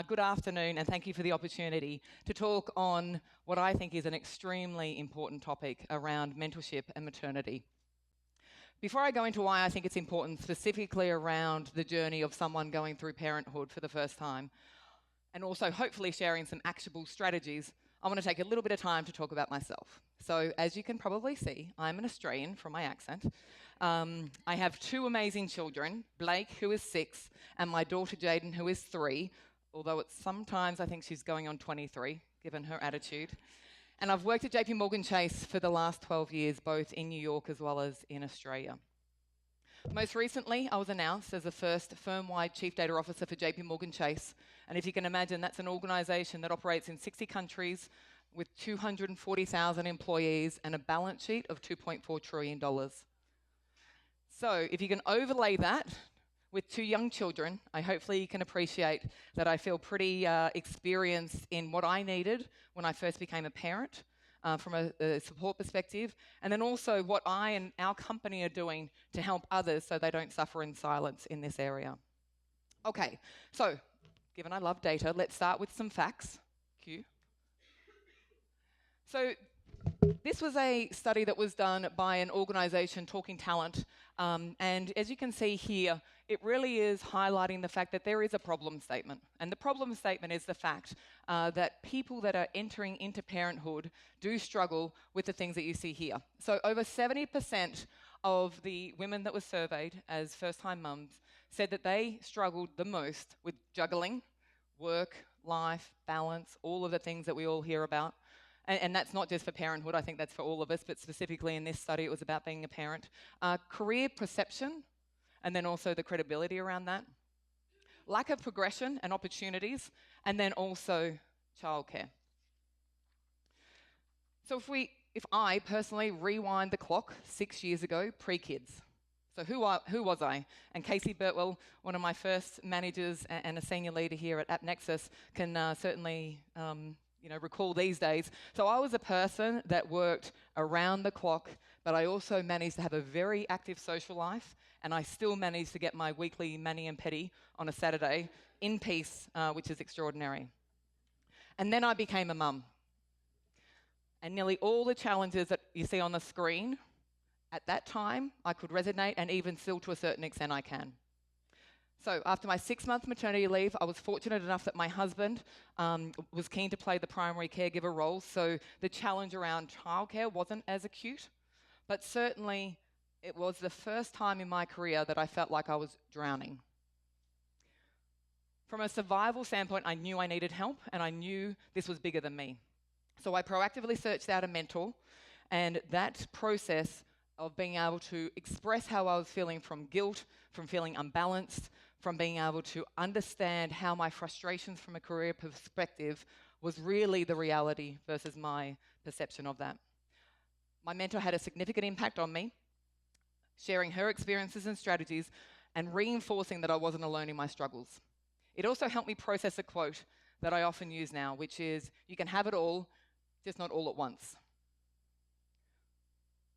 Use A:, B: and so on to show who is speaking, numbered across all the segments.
A: Good afternoon, and thank you for the opportunity to talk on what I think is an extremely important topic around mentorship and maternity. Before I go into why I think it's important specifically around the journey of someone going through parenthood for the first time, and also hopefully sharing some actionable strategies, I want to take a little bit of time to talk about myself. So as you can probably see, I'm an Australian from my accent. I have two amazing children, Blake, who is 6, and my daughter Jaden, who is 3, although sometimes I think she's going on 23, given her attitude. And I've worked at JPMorgan Chase for the last 12 years, both in New York as well as in Australia. Most recently, I was announced as the first Firmwide Chief Data Officer for JPMorgan Chase. And if you can imagine, that's an organisation that operates in 60 countries with 240,000 employees and a balance sheet of $2.4 trillion. So if you can overlay that with 2 young children, hopefully you can appreciate that I feel pretty experienced in what I needed when I first became a parent. From a support perspective, and then also what I and our company are doing to help others so they don't suffer in silence in this area. Okay, so given I love data, let's start with some facts. Cue. So this was a study that was done by an organisation, Talking Talent, and as you can see here, it really is highlighting the fact that there is a problem statement. And the problem statement is the fact that people that are entering into parenthood do struggle with the things that you see here. So over 70% of the women that were surveyed as first-time mums said that they struggled the most with juggling, work, life, balance, all of the things that we all hear about. And that's not just for parenthood, I think that's for all of us, but specifically in this study, it was about being a parent. Career perception, and then also the credibility around that. Lack of progression and opportunities, and then also childcare. So if I personally rewind the clock 6 years ago, pre-kids. So who was I? And Casey Birtwell, one of my first managers and a senior leader here at AppNexus, can certainly recall these days. So I was a person that worked around the clock, but I also managed to have a very active social life, and I still managed to get my weekly mani and pedi on a Saturday in peace, which is extraordinary. And then I became a mum. And nearly all the challenges that you see on the screen, at that time, I could resonate, and even still to a certain extent I can. So after my 6-month maternity leave, I was fortunate enough that my husband was keen to play the primary caregiver role, so the challenge around childcare wasn't as acute, but certainly it was the first time in my career that I felt like I was drowning. From a survival standpoint, I knew I needed help, and I knew this was bigger than me. So I proactively searched out a mentor, and that process of being able to express how I was feeling, from guilt, from feeling unbalanced, from being able to understand how my frustrations from a career perspective was really the reality versus my perception of that. My mentor had a significant impact on me, sharing her experiences and strategies and reinforcing that I wasn't alone in my struggles. It also helped me process a quote that I often use now, which is, "You can have it all, just not all at once."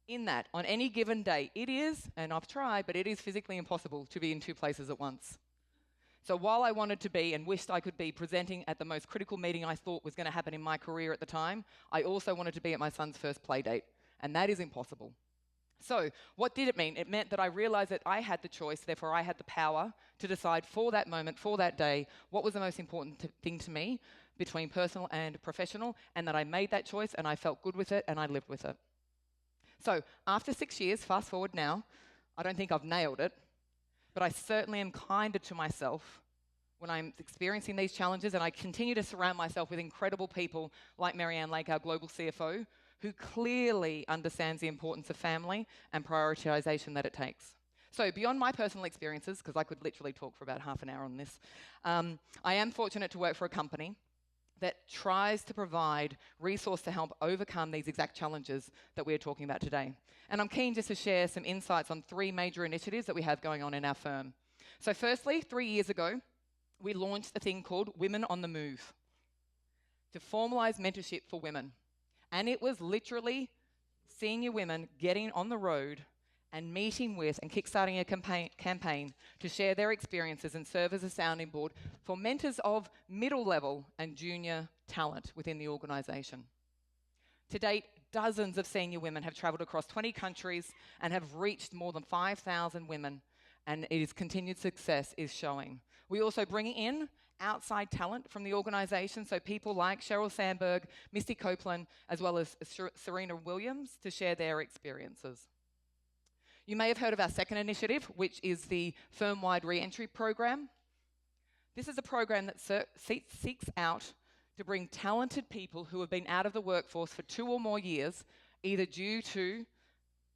A: In that, on any given day, it is, and I've tried, but it is physically impossible to be in 2 places at once. So while I wanted to be and wished I could be presenting at the most critical meeting I thought was going to happen in my career at the time, I also wanted to be at my son's first play date, and that is impossible. So what did it mean? It meant that I realized that I had the choice, therefore I had the power to decide for that moment, for that day, what was the most important thing to me between personal and professional, and that I made that choice and I felt good with it and I lived with it. So after 6 years, fast forward now, I don't think I've nailed it, but I certainly am kinder to myself when I'm experiencing these challenges, and I continue to surround myself with incredible people like Marianne Lake, our global CFO, who clearly understands the importance of family and prioritization that it takes. So beyond my personal experiences, because I could literally talk for about half an hour on this, I am fortunate to work for a company that tries to provide resource to help overcome these exact challenges that we're talking about today. And I'm keen just to share some insights on 3 major initiatives that we have going on in our firm. So firstly, 3 years ago, we launched a thing called Women on the Move to formalise mentorship for women. And it was literally senior women getting on the road and meeting with and kickstarting a campaign to share their experiences and serve as a sounding board for mentors of middle level and junior talent within the organisation. To date, dozens of senior women have travelled across 20 countries and have reached more than 5,000 women, and its continued success is showing. We also bring in outside talent from the organisation, so people like Sheryl Sandberg, Misty Copeland, as well as Serena Williams to share their experiences. You may have heard of our second initiative, which is the Firmwide Re-Entry Program. This is a program that seeks out to bring talented people who have been out of the workforce for 2 or more years, either due to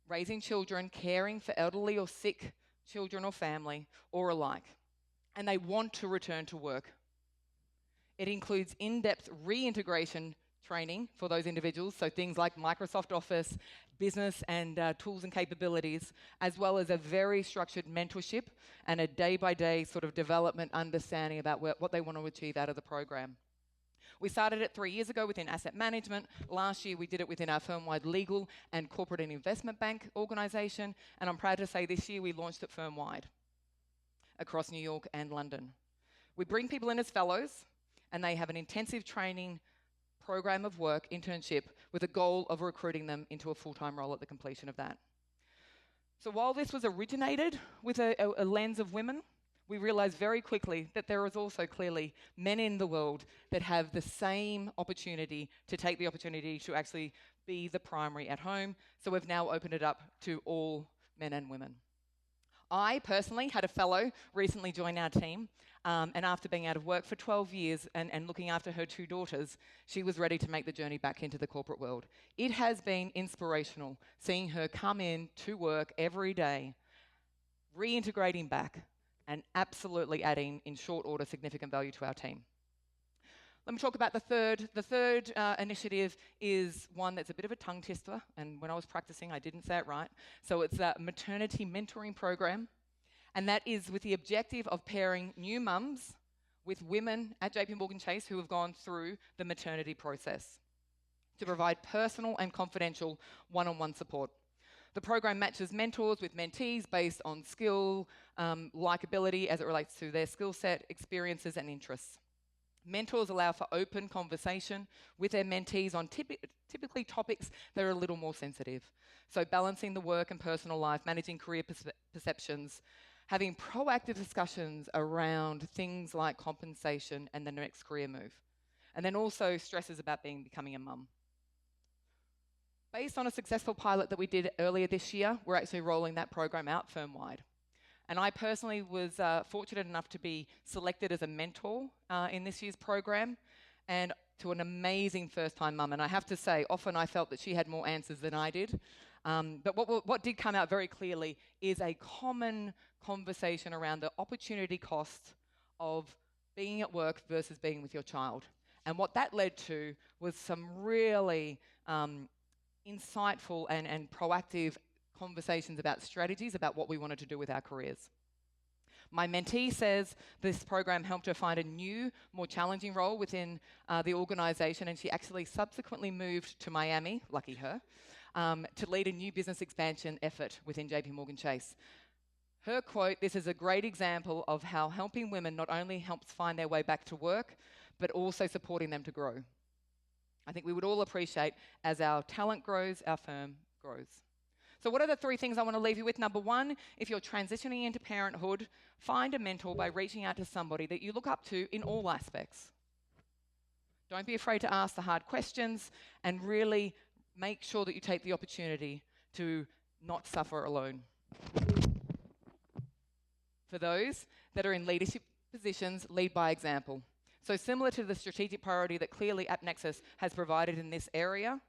A: raising children, caring for elderly or sick children or family, or alike, and they want to return to work. It includes in-depth reintegration training for those individuals, so things like Microsoft Office, business and tools and capabilities, as well as a very structured mentorship and a day-by-day sort of development understanding about what they want to achieve out of the program. We started it 3 years ago within asset management. Last year we did it within our firm-wide legal and corporate and investment bank organisation, and I'm proud to say this year we launched it firm-wide across New York and London. We bring people in as fellows, and they have an intensive training program of work, internship, with a goal of recruiting them into a full-time role at the completion of that. So while this was originated with a lens of women, we realised very quickly that there is also clearly men in the world that have the same opportunity to take the opportunity to actually be the primary at home. So we've now opened it up to all men and women. I personally had a fellow recently join our team, and after being out of work for 12 years and looking after her 2 daughters, she was ready to make the journey back into the corporate world. It has been inspirational seeing her come in to work every day, reintegrating back, and absolutely adding, in short order, significant value to our team. Let me talk about the third. The third initiative is one that's a bit of a tongue twister, and when I was practicing, I didn't say it right. So it's a maternity mentoring program, and that is with the objective of pairing new mums with women at JPMorgan Chase who have gone through the maternity process to provide personal and confidential one-on-one support. The program matches mentors with mentees based on skill, likability as it relates to their skill set, experiences, and interests. Mentors allow for open conversation with their mentees on typically topics that are a little more sensitive. So balancing the work and personal life, managing career perceptions, having proactive discussions around things like compensation and the next career move. And then also stresses about becoming a mum. Based on a successful pilot that we did earlier this year, we're actually rolling that program out firm-wide. And I personally was fortunate enough to be selected as a mentor in this year's program, and to an amazing first-time mum. And I have to say, often I felt that she had more answers than I did. But what did come out very clearly is a common conversation around the opportunity cost of being at work versus being with your child. And what that led to was some really insightful and proactive conversations about strategies about what we wanted to do with our careers. My mentee says this program helped her find a new, more challenging role within the organisation, and she actually subsequently moved to Miami, lucky her, to lead a new business expansion effort within JPMorgan Chase. Her quote, "This is a great example of how helping women not only helps find their way back to work, but also supporting them to grow." I think we would all appreciate as our talent grows, our firm grows. So what are the 3 things I want to leave you with? Number 1, if you're transitioning into parenthood, find a mentor by reaching out to somebody that you look up to in all aspects. Don't be afraid to ask the hard questions, and really make sure that you take the opportunity to not suffer alone. For those that are in leadership positions, lead by example. So similar to the strategic priority that clearly AppNexus has provided in this area,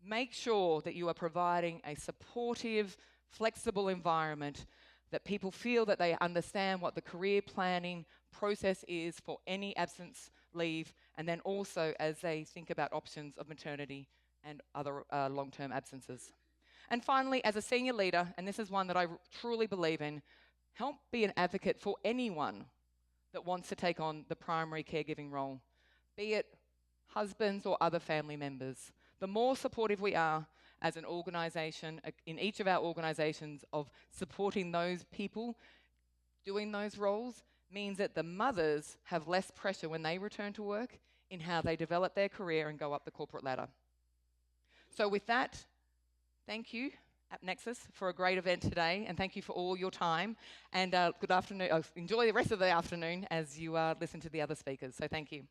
A: make sure that you are providing a supportive, flexible environment that people feel that they understand what the career planning process is for any absence leave, and then also as they think about options of maternity and other long-term absences. And finally, as a senior leader, and this is one that I truly believe in, help be an advocate for anyone that wants to take on the primary caregiving role, be it husbands or other family members. The more supportive we are as an organisation, in each of our organisations, of supporting those people doing those roles means that the mothers have less pressure when they return to work in how they develop their career and go up the corporate ladder. So with that, thank you, AppNexus, for a great event today, and thank you for all your time. And good afternoon. Enjoy the rest of the afternoon as you listen to the other speakers. So thank you.